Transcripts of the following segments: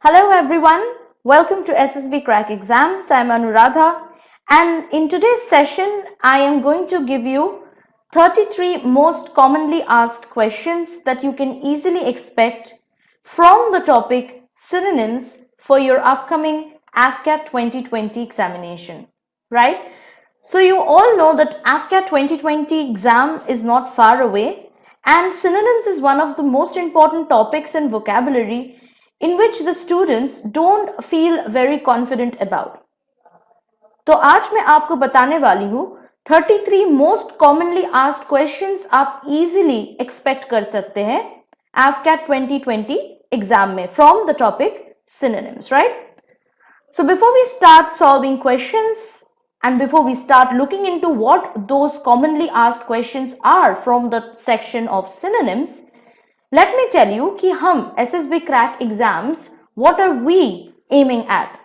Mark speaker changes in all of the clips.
Speaker 1: Hello everyone, welcome to SSB Crack Exams. I am Anuradha, and in today's session I am going to give you 33 most commonly asked questions that you can easily expect from the topic synonyms for your upcoming AFCAT 2020 examination, right? So you all know that AFCAT 2020 exam is not far away, and synonyms is one of the most important topics in vocabulary in which the students don't feel very confident about. तो आज मैं आपको बताने वाली हूँ 33 most commonly asked questions आप easily expect कर सकते हैं AFCAT 2020 exam में from the topic synonyms, right? So before we start solving questions and before we start looking into what those commonly asked questions are from the section of synonyms, let me tell you कि हम SSB Crack Exams, what are we aiming at?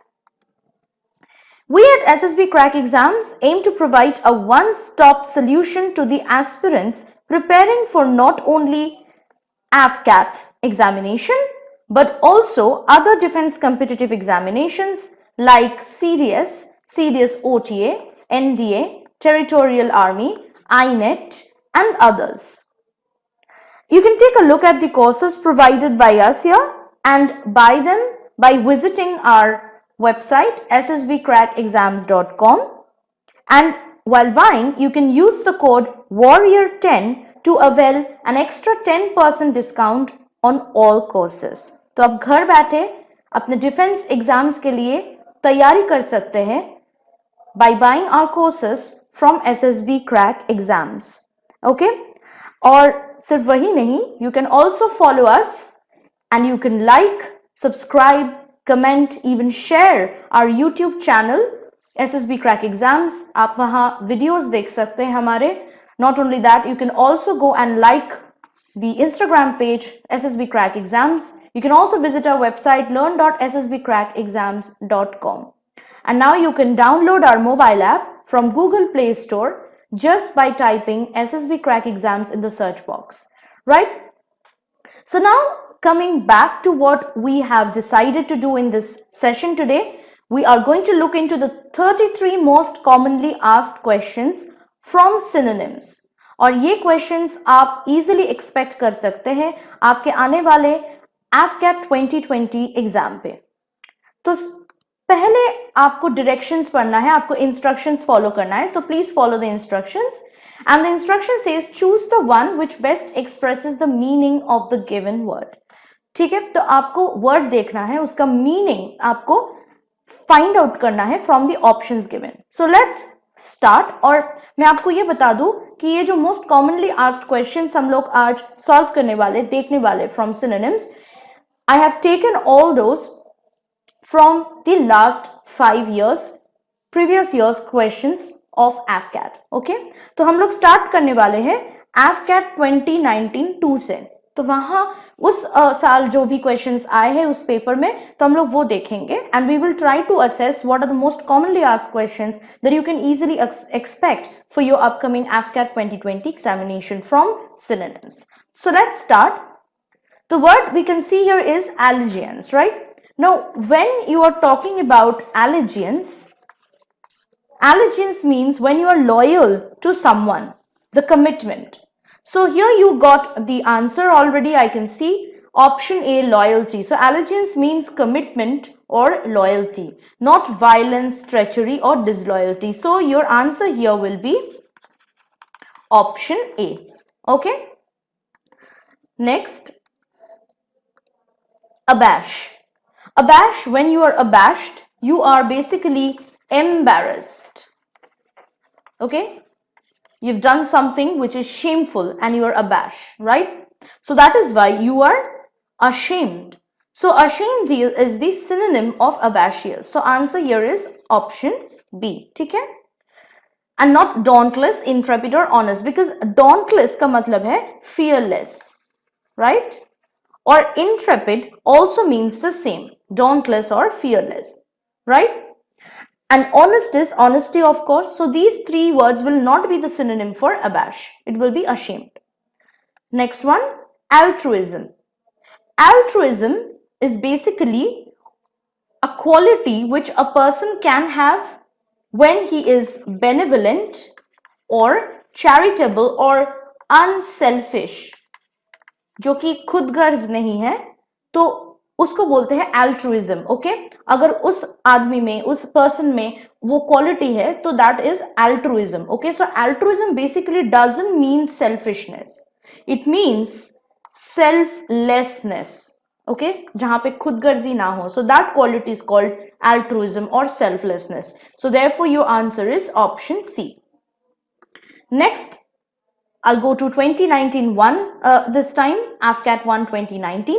Speaker 1: We at SSB Crack Exams aim to provide a one-stop solution to the aspirants preparing for not only AFCAT examination but also other defense competitive examinations like CDS, CDS OTA, NDA, Territorial Army, INET and others. You can take a look at the courses provided by us here and buy them by visiting our website ssbcrackexams.com, and while buying you can use the code warrior10 to avail an extra 10% discount on all courses. तो आप घर बैठे अपने defence exams के लिए तैयारी कर सकते हैं by buying our courses from SSB Crack Exams. Okay? और सिर्फ वही नहीं, you can also follow us and you can like, subscribe, comment, even share our YouTube channel SSB Crack Exams. आप वहाँ videos देख सकते हैं हमारे. Not only that, you can also go and like the Instagram page SSB Crack Exams. You can also visit our website learn.ssbcrackexams.com. And now you can download our mobile app from Google Play Store just by typing SSB Crack Exams in the search box, right? So now coming back to what we have decided to do in this session today, we are going to look into the 33 most commonly asked questions from synonyms. और ये questions आप easily expect कर सकते हैं आपके आने वाले AFCAT 2020 exam पे. तो पहले आपको directions पढ़ना है, आपको instructions follow करना है. So please follow the instructions. And the instruction says choose the one which best expresses the meaning of the given word. ठीक है, तो आपको word देखना है, उसका meaning आपको find out करना है from the options given. So let's start. और मैं आपको ये बता दूं कि ये जो most commonly asked questions हम लोग आज solve करने वाले, देखने वाले from synonyms, I have taken all those from the last 5 years, previous years questions of AFCAT. Okay, तो हम लोग start करने वाले हैं AFCAT 2019-2 से. तो वहाँ उस साल जो भी questions आए हैं उस पेपर में तो हम लोग वो देखेंगे and we will try to assess what are the most commonly asked questions that you can easily expect for your upcoming AFCAT 2020 examination from synonyms. So let's start. The word we can see here is allegiance, right? Now, when you are talking about allegiance, allegiance means when you are loyal to someone, the commitment. So here you got the answer already, I can see. Option A, loyalty. So allegiance means commitment or loyalty, not violence, treachery or disloyalty. So your answer here will be option A. Okay. Next, abash. Abash, when you are abashed, you are basically embarrassed. Okay? You've done something which is shameful and you are abashed, right? So that is why you are ashamed. So ashamed is the synonym of abashious. So answer here is option B. Okay? And not dauntless, intrepid or honest, because dauntless का मतलब है fearless, right? Or intrepid also means the same, dauntless or fearless, right? And honest is honesty, of course. So these three words will not be the synonym for abash. It will be ashamed. Next one, altruism. Altruism is basically quality which a person can have when he is benevolent or charitable or unselfish, जो कि खुदगर्ज नहीं है, तो उसको बोलते हैं altruism. Okay, अगर उस आदमी में, उस पर्सन में वो क्वालिटी है तो that is altruism. Okay, so altruism basically doesn't mean selfishness, it means selflessness. Okay, जहां पे खुदगर्जी ना हो, so that quality is called altruism or selflessness. So therefore your answer is option C. Next, I'll go to 2019 one, this time AFCAT 1 2019,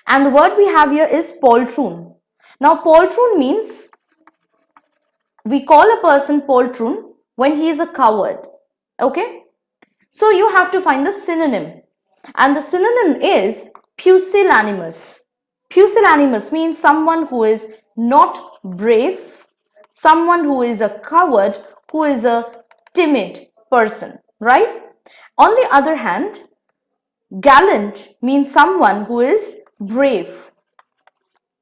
Speaker 1: and the word we have here is poltroon. Now poltroon means we call a person poltroon when he is a coward. Okay, so you have to find the synonym, and the synonym is pusillanimous. Pusillanimous means someone who is not brave, someone who is a coward, who is a timid person, right? On the other hand, gallant means someone who is brave.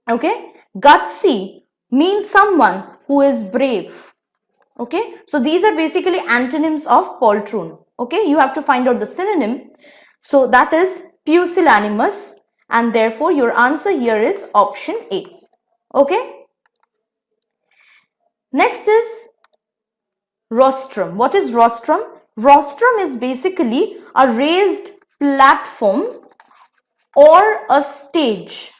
Speaker 1: Okay, gutsy means someone who is brave. Okay, so these are basically antonyms of poltroon. Okay, you have to find out the synonym. So that is pusillanimous, and therefore your answer here is option A. Okay, next is rostrum. What is rostrum? Rostrum is basically a raised platform or a stage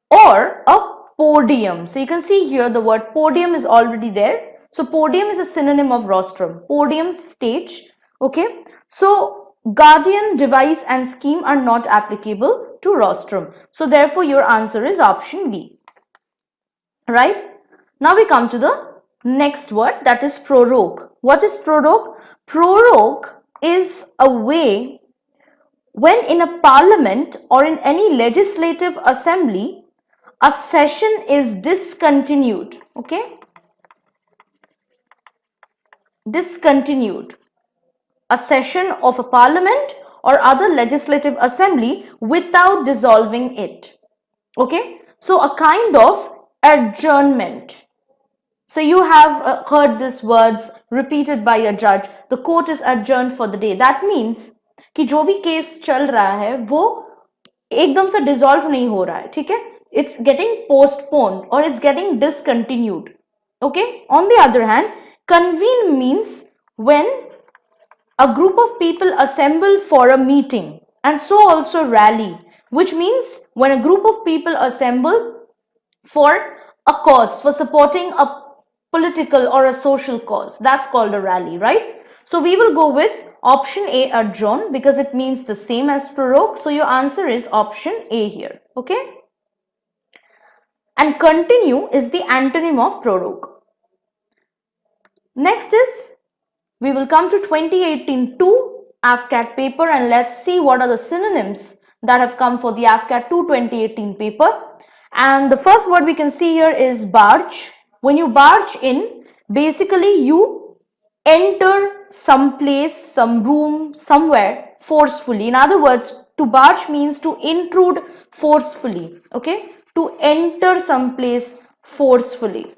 Speaker 1: or a podium. So you can see here the word podium is already there. So podium is a synonym of rostrum. Podium, stage. Okay, so guardian, device and scheme are not applicable to rostrum. So therefore your answer is option B. Right? Now we come to the next word, that is prorogue. What is prorogue? Prorogue is a way when in a parliament or in any legislative assembly a session is discontinued. Okay, discontinued. A session of a parliament or other legislative assembly without dissolving it. Okay, so a kind of adjournment. So you have heard these words repeated by a judge, the court is adjourned for the day. That means कि जो भी case चल रहा है वो एकदम से dissolve नहीं हो रहा है, ठीक है, it's getting postponed or it's getting discontinued. Okay, on the other hand, convene means when a group of people assemble for a meeting, and so also rally, which means when a group of people assemble for a cause, for supporting a political or a social cause, that's called a rally, right? So we will go with option A, adjourn, because it means the same as prorogue. So your answer is option A here. Okay, and continue is the antonym of prorogue. Next is, we will come to 2018 2 AFCAT paper, and let's see what are the synonyms that have come for the AFCAT 2 2018 paper. And the first word we can see here is barge. When you barge in, basically you enter some place, some room, somewhere forcefully. In other words, to barge means to intrude forcefully. Okay, to enter some place forcefully.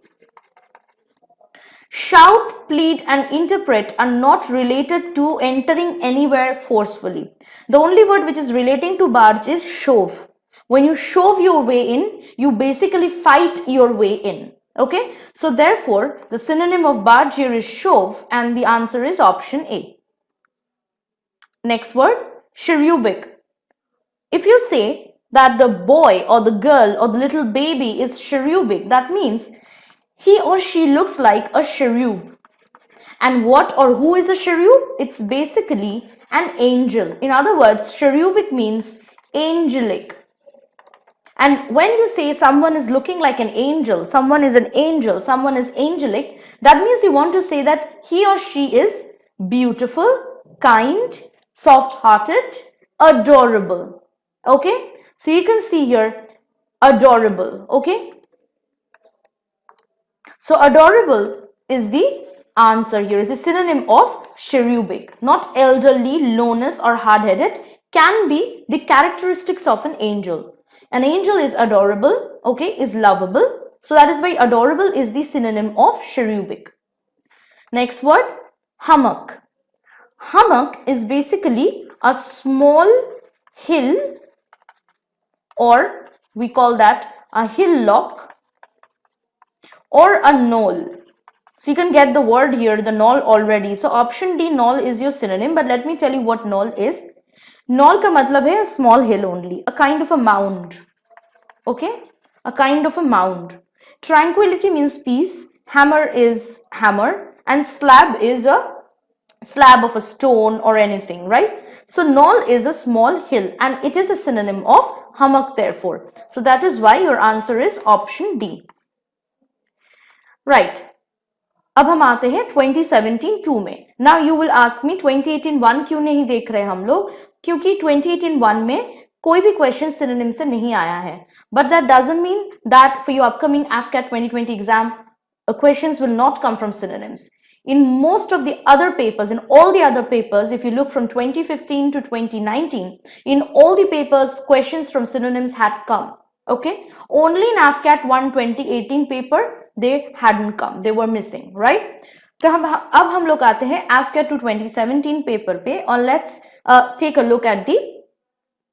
Speaker 1: Shout, plead and interpret are not related to entering anywhere forcefully. The only word which is relating to barge is shove. When you shove your way in, you basically fight your way in. Okay, so therefore the synonym of barge here is shove, and the answer is option A. Next word, cherubic. If you say that the boy or the girl or the little baby is cherubic, that means he or she looks like a cherub. And what or who is a cherub? It's basically an angel. In other words, cherubic means angelic. And when you say someone is looking like an angel, someone is an angel, someone is angelic, that means you want to say that he or she is beautiful, kind, soft-hearted, adorable. Okay, so you can see here adorable. Okay, so adorable is the answer here, is a synonym of cherubic. Not elderly, lowness or hard-headed can be the characteristics of an angel. An angel is adorable, okay, is lovable, So that is why adorable is the synonym of cherubic. Next word, hummock. Hummock is basically a small hill, or we call that a hillock or a knoll. So you can get the word here, the knoll already. So option D, knoll is your synonym, but let me tell you what knoll is. Knoll ka matlab hai a small hill only, a kind of a mound. Okay, a kind of a mound. Tranquility means peace, hammer is hammer, and slab is a slab of a stone or anything, right? So knoll is a small hill and it is a synonym of hummock therefore. So that is why your answer is option D. Right. अब हम आते हैं 2017 2 में. Now you will ask me 2018 1 क्यों नहीं देख रहे हम लोग? क्योंकि 2018 1 में कोई भी क्वेश्चन सिनोनिम से नहीं आया है. But that doesn't mean that for your upcoming AFCAT 2020 exam, questions will not come from synonyms. In most of the other papers, in all the other papers, if you look from 2015 to 2019, in all the papers, questions from synonyms had come. Okay, only in AFCAT 1 2018 paper they hadn't come, they were missing, right? तो अब हम लोग आते हैं AFCAT 2017 paper पे, और let's take a look at the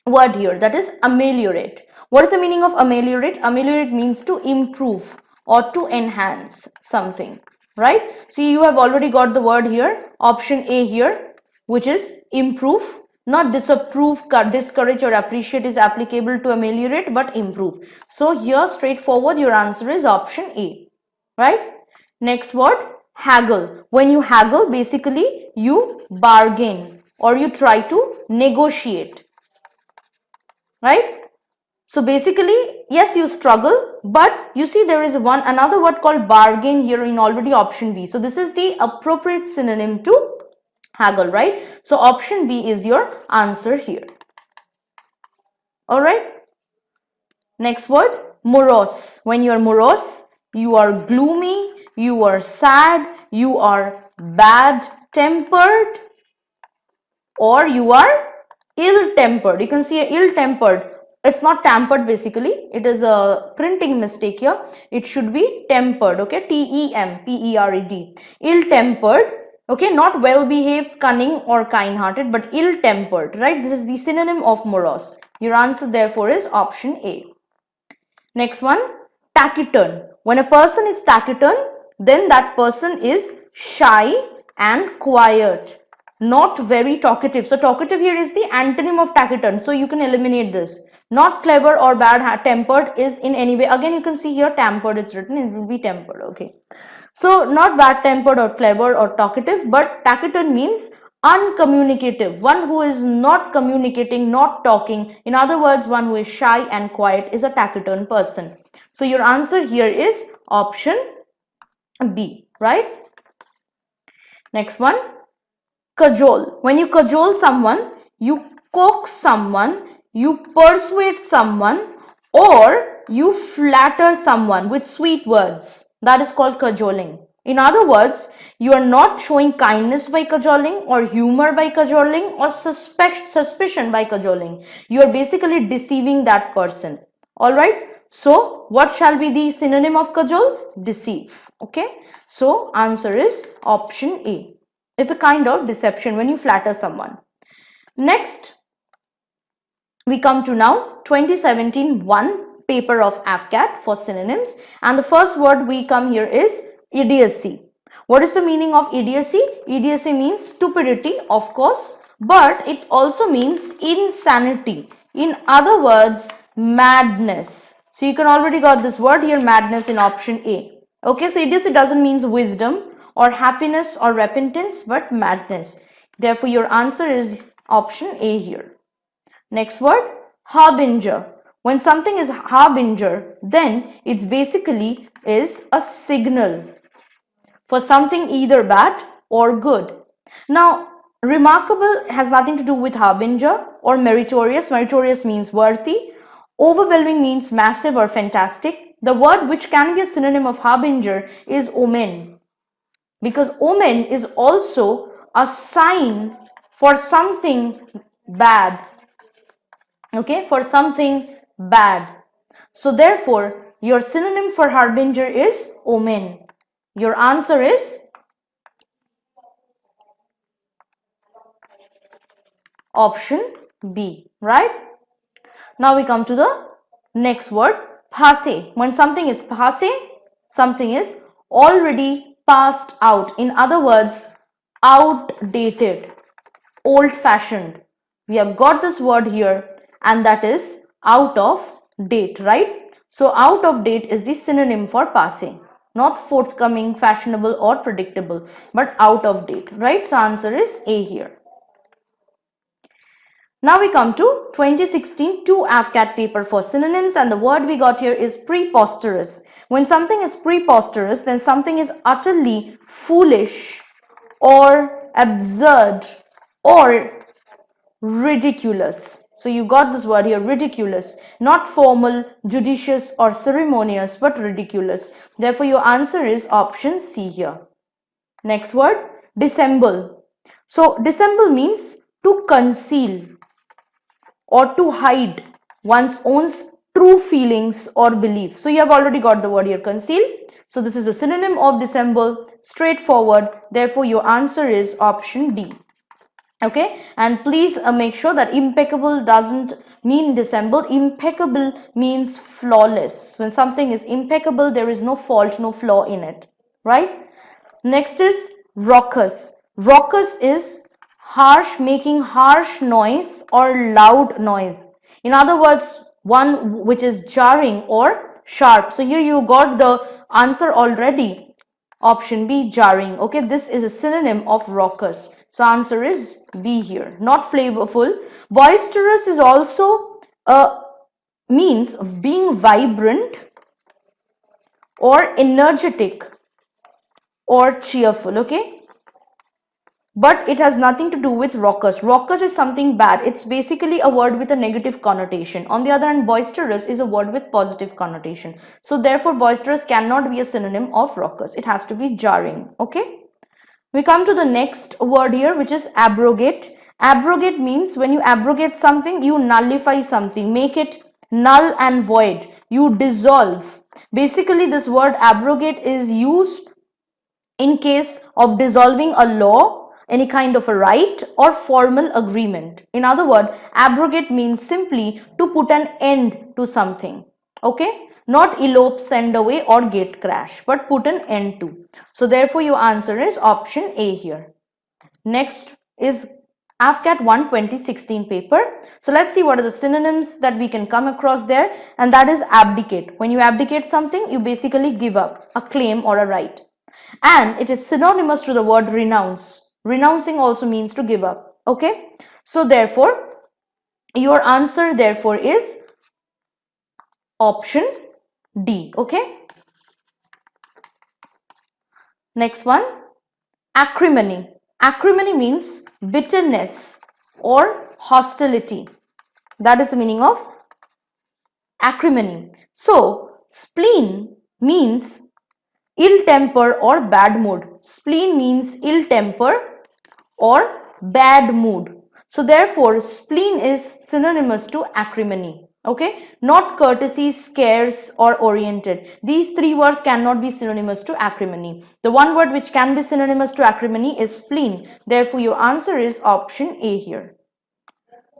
Speaker 1: word here, that is ameliorate. What is the meaning of ameliorate? Ameliorate means to improve or to enhance something, right? See, you have already got the word here, option A here, which is improve. Not disapprove, discourage or appreciate is applicable to ameliorate, but improve. So here straightforward your answer is option A, right? Next word, haggle. When you haggle, basically you bargain or you try to negotiate, right? So basically, yes, you struggle, but you see there is another word called bargain here in already option B. So this is the appropriate synonym to haggle, right? So option B is your answer here. All right. Next word, morose. When you are morose, you are gloomy, you are sad, you are bad-tempered, or you are ill-tempered. You can see ill-tempered. It's not tampered basically. It is a printing mistake here. It should be tempered. Okay, T-E-M-P-E-R-E-D. Ill-tempered. Okay, not well-behaved, cunning or kind-hearted, but ill-tempered, right? This is the synonym of morose. Your answer therefore is option A. Next one, taciturn. When a person is taciturn, then that person is shy and quiet, not very talkative. So talkative here is the antonym of taciturn. So you can eliminate this. Not clever or bad-tempered is in any way. Again, you can see here tempered, it's written, it will be tempered. Okay. So not bad-tempered or clever or talkative, but taciturn means uncommunicative, one who is not communicating, not talking. In other words, one who is shy and quiet is a taciturn person. So your answer here is option B, right? Next one, cajole. When you cajole someone, you coax someone, you persuade someone, or you flatter someone with sweet words. That is called cajoling. In other words, you are not showing kindness by cajoling, or humor by cajoling, or suspicion by cajoling. You are basically deceiving that person. All right. So what shall be the synonym of cajole? Deceive. Okay. So answer is option A. It's a kind of deception when you flatter someone. Next, we come to now 2017 1 paper of AFCAT for synonyms, and the first word we come here is idiocy. What is the meaning of idiocy? Idiocy means stupidity, of course, but it also means insanity. In other words, madness. So you can already got this word here, madness, in option A. Okay, so idiocy doesn't mean wisdom or happiness or repentance, but madness. Therefore, your answer is option A here. Next word, harbinger. When something is harbinger, then it's basically is a signal for something either bad or good. Now, remarkable has nothing to do with harbinger or meritorious. Meritorious means worthy. Overwhelming means massive or fantastic. The word which can be a synonym of harbinger is omen, because omen is also a sign for something bad. Okay, for something bad. So therefore, Your synonym for harbinger is omen. Your answer is option B, right? Now we come to the next word, passé. When something is passé, something is already passed out. In other words, outdated, old-fashioned. We have got this word here, and that is out of date, right? So out of date is the synonym for passé. Not forthcoming, fashionable or predictable, but out of date, right? So answer is A here. Now we come to 2016 2 AFCAT paper for synonyms, and the word we got here is preposterous. When something is preposterous, then something is utterly foolish or absurd or ridiculous. So you got this word here, ridiculous, not formal, judicious or ceremonious, but ridiculous. Therefore your answer is option C here. Next word, dissemble. So dissemble means to conceal or to hide one's own true feelings or belief. So you have already got the word here, conceal. So this is a synonym of dissemble, straightforward. Therefore your answer is option D. Okay, and please make sure that impeccable doesn't mean dissemble. Impeccable means flawless. When something is impeccable, there is no fault, no flaw in it, right? Next is raucous. Raucous is harsh, making harsh noise or loud noise. In other words, one which is jarring or sharp. So here you got the answer already. Option B, jarring. Okay, this is a synonym of raucous. So answer is B here. Not flavorful. Boisterous is also means of being vibrant or energetic or cheerful. Okay, but it has nothing to do with raucous. Raucous is something bad. It's basically a word with a negative connotation. On the other hand, boisterous is a word with positive connotation. So therefore boisterous cannot be a synonym of raucous. It has to be jarring. Okay, we come to the next word here, which is abrogate. Abrogate means when you abrogate something, you nullify something, make it null and void, you dissolve. Basically this word abrogate is used in case of dissolving a law, any kind of a right or formal agreement. In other words, abrogate means simply to put an end to something. Okay, not elope, send away or gate crash, but put an end to. So therefore your answer is option A here. Next is AFCAT 1 2016 paper. So let's see what are the synonyms that we can come across there, and that is abdicate. When you abdicate something, you basically give up a claim or a right, and it is synonymous to the word renounce. Renouncing also means to give up. Okay, so therefore your answer therefore is option D. Okay, next one, acrimony. Acrimony means bitterness or hostility. That is the meaning of acrimony. So spleen means ill temper or bad mood. Spleen means ill temper or bad mood. So therefore spleen is synonymous to acrimony. Okay, not courtesy, scarce or oriented. These three words cannot be synonymous to acrimony. The one word which can be synonymous to acrimony is spleen. Therefore your answer is option A here.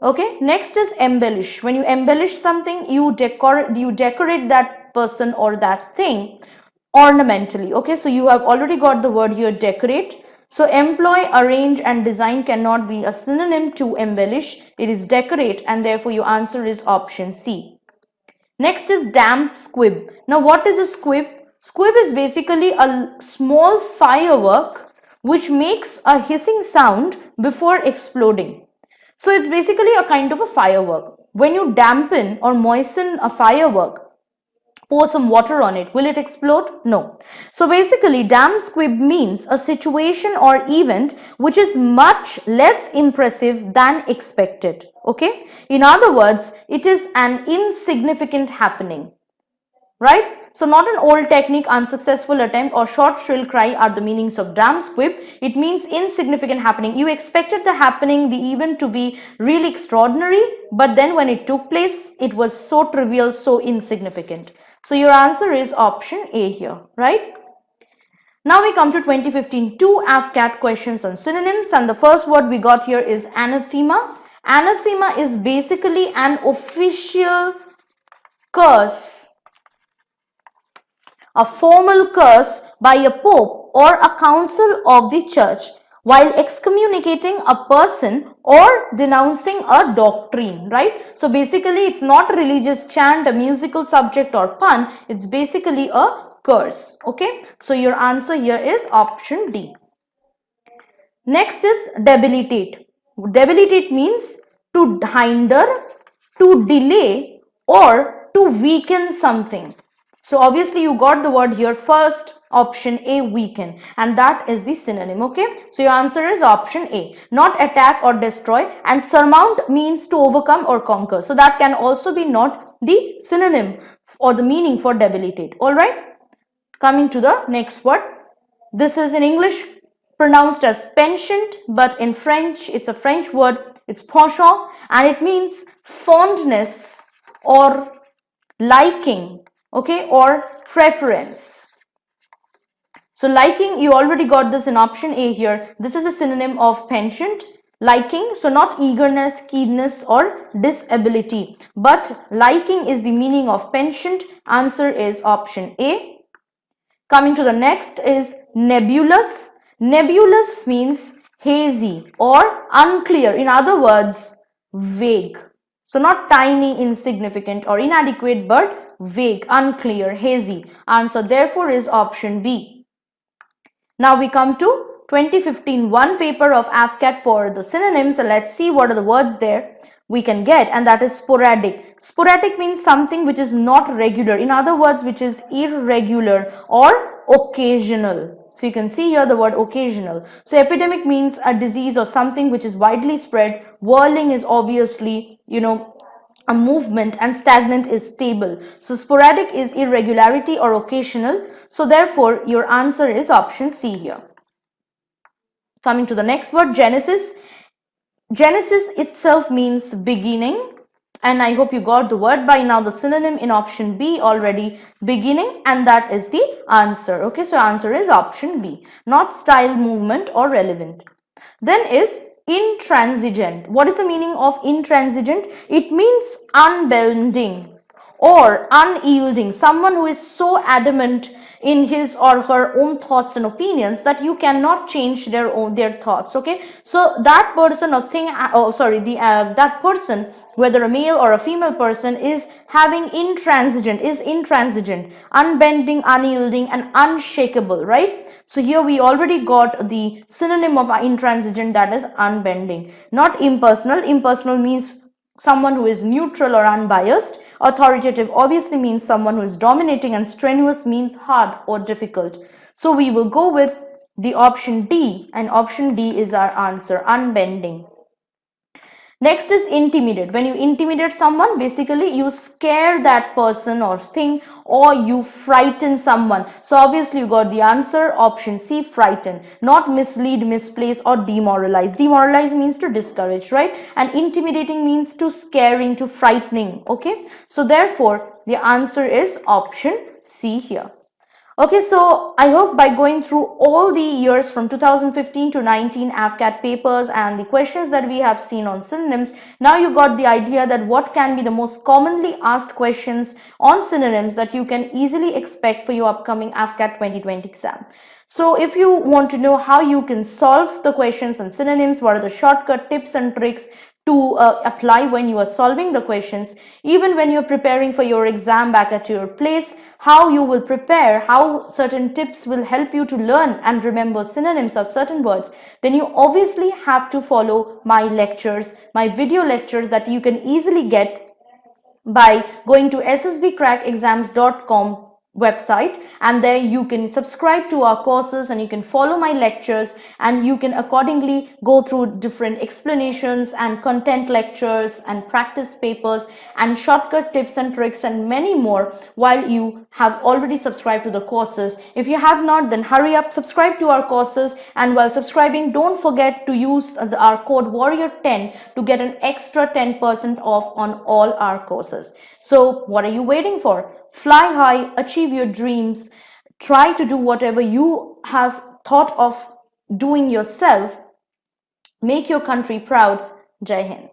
Speaker 1: Okay, next is embellish. When you embellish something, you decorate that person or that thing ornamentally. Okay, so you have already got the word here, decorate. So employ, arrange and design cannot be a synonym to embellish. It is decorate, and therefore your answer is option C. Next is damp squib. Now what is a squib? Squib is basically a small firework which makes a hissing sound before exploding. So it's basically a kind of a firework. When you dampen or moisten a firework, pour some water on it, will it explode? No. So basically damp squib means a situation or event which is much less impressive than expected. Okay, in other words, it is an insignificant happening, right? So not an old technique, unsuccessful attempt or short shrill cry are the meanings of damp squib. It means insignificant happening. You expected the happening, the event to be really extraordinary, but then when it took place, it was so trivial, so insignificant. So your answer is option A here, right? Now we come to 2015 2 AFCAT questions on synonyms, and the first word we got here is anathema. Anathema is basically an official curse, a formal curse by a pope or a council of the church while excommunicating a person or denouncing a doctrine, right? So basically it's not a religious chant, a musical subject or pun, it's basically a curse, okay? So your answer here is option D. Next is debilitate. Debilitate means to hinder, to delay or to weaken something. So obviously you got the word here first, option A, weaken, and that is the synonym, okay? So your answer is option A, not attack or destroy, and surmount means to overcome or conquer. So that can also be not the synonym or the meaning for debilitate, all right? Coming to the next word, this is in English pronounced as penchant, but in French it's a French word, it's penchant, and it means fondness or liking, okay, or preference. So liking, you already got this in option A here. This is a synonym of penchant, liking, so not eagerness, keenness or disability, but liking is the meaning of penchant. Answer is option A. Coming to the next is nebulous. Nebulous means hazy or unclear, in other words vague. So not tiny, insignificant or inadequate, but vague, unclear, hazy. Answer therefore is option B. Now we come to 2015 one paper of AFCAT for the synonyms. So let's see what are the words there we can get, and that is sporadic. Sporadic means something which is not regular, in other words which is irregular or occasional. So you can see here the word occasional. So epidemic means a disease or something which is widely spread. Whirling is obviously, a movement, and stagnant is stable. So sporadic is irregularity or occasional. So therefore your answer is option C here. Coming to the next word, genesis. Genesis itself means beginning, and I hope you got the word by now. The synonym in option B already, beginning, and that is the answer. Okay, so answer is option B, not style, movement or relevant. Then is intransigent. What is the meaning of intransigent? It means unbending or unyielding, someone who is so adamant in his or her own thoughts and opinions that you cannot change their thoughts. Okay, so that person or thing, that person, whether a male or a female person, is having intransigent, unbending, unyielding and unshakable, right? So here we already got the synonym of intransigent, that is unbending. Not impersonal. Impersonal means someone who is neutral or unbiased. Authoritative obviously means someone who is dominating, and strenuous means hard or difficult. So we will go with the option D, and option D is our answer, unbending. Next is intimidate. When you intimidate someone, basically you scare that person or thing, or you frighten someone. So obviously you got the answer, option C, frighten. Not mislead, misplace or demoralize. Demoralize means to discourage, right? And intimidating means to scaring, to frightening. Okay, so therefore the answer is option C here. Okay, so I hope by going through all the years from 2015 to 19 AFCAT papers and the questions that we have seen on synonyms, now you got the idea that what can be the most commonly asked questions on synonyms that you can easily expect for your upcoming AFCAT 2020 exam. So if you want to know how you can solve the questions on synonyms, what are the shortcut tips and tricks to apply when you are solving the questions, even when you're preparing for your exam back at your place, how you will prepare, how certain tips will help you to learn and remember synonyms of certain words, then you obviously have to follow my lectures, my video lectures that you can easily get by going to ssbcrackexams.com website, and there you can subscribe to our courses and you can follow my lectures, and you can accordingly go through different explanations and content lectures and practice papers and shortcut tips and tricks and many more while you have already subscribed to the courses. If you have not, then hurry up, subscribe to our courses, and while subscribing, don't forget to use our code warrior10 to get an extra 10% off on all our courses. So what are you waiting for? Fly high, achieve your dreams, try to do whatever you have thought of doing yourself. Make your country proud. Jai Hind.